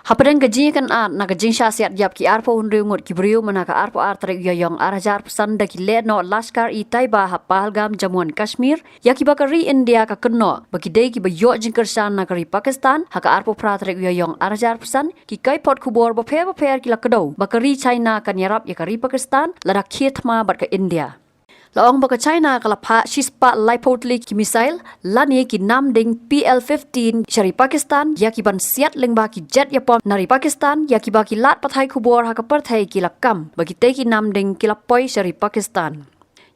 Hapadan gaji kan na gajing syasiat yap ki arpo hunriu ngot ki beriu manaka arpo artrek yoyong arajar pesan da ki no laskar i Taiba ha Pahalgam Jammu and Kashmir ya ki bakari India ka keno bagi dei ki bayo jingkersan na kari Pakistan ha ka arpo pratrek yoyong arajar pesan ki kai pot kubor baper ki la kedo bakari China kan Ïarap ya kari Pakistan lada khietma bat ka India. Laong baka China kalapa shispa lipotli ki misail lani ki nam ding PL-15 syari Pakistan ya ki ban siat lengba ki jet yapom nari Pakistan ya ki baki lat pathai kubor ha ka parthai ki lakam bagi te ki nam ding ki lapoi syari Pakistan.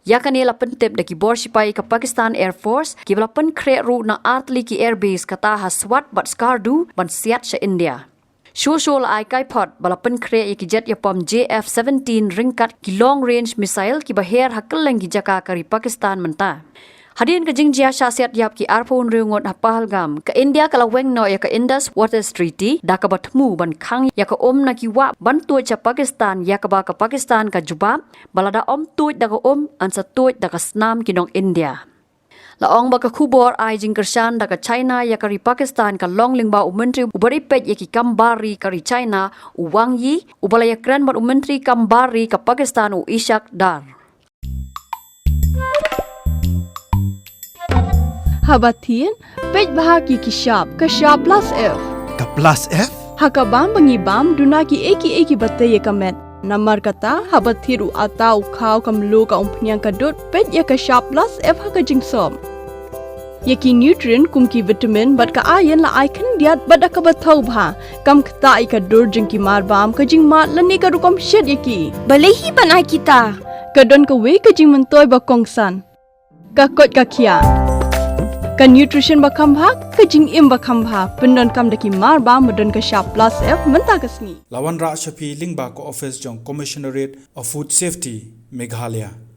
Ya kanila pentip da ki bor sipai ka Pakistan Air Force ki balapan kre ru na artli ki airbase kata ha swat bat skardu ban siat sa India. Shul ai kai pot balapan kre ki jet yapom JF-17 ringkat ki long range missile ki baher hakeleng ki jaka kari Pakistan menta. Hadin ka jingjia syasiat yap ki arpon riungot ha Pahalgam ka India kala weng no ya ka Indus Waters Treaty da ka batmu ban khang ya ka na ki wa ban tu cha Pakistan ya ka ba ka Pakistan ka jubab balada tu da ka ansa tu da ka snam ki nong India. Laong baka kubor ay jingkersan da ka China ya kari Pakistan ka long lingba menteri ubaripet ya ki kambari kari China Wang Yi ubalaya kran mat menteri kambari ka Pakistan Ishaq Dar. Habatin pej bahagi ki shop ka shop plus F. Ka plus F? Hakabam bangibam duna ki eki batte ye kamet. Namar kata habathiru atau khau kamlu ka umpnyang kadut pej ya ka shop plus F haka jingsom. Yaki nutrient kum ki vitamin bat ka iron la icon diat bat ka bathau bha kam khta I ka dur jing ki mar bam ka jing mat lani ka rukom shed yaki balehi banai kita ka don ka we ka jing mentoy ba kongsan ka kot ka khia ka nutrition ba kham bha ka jing im ba kham bha pendon kam daki mar bam modon ka shop plus F menta kasni Lawan Ra Shafi Lingba ko office jong Commissionerate of Food Safety Meghalaya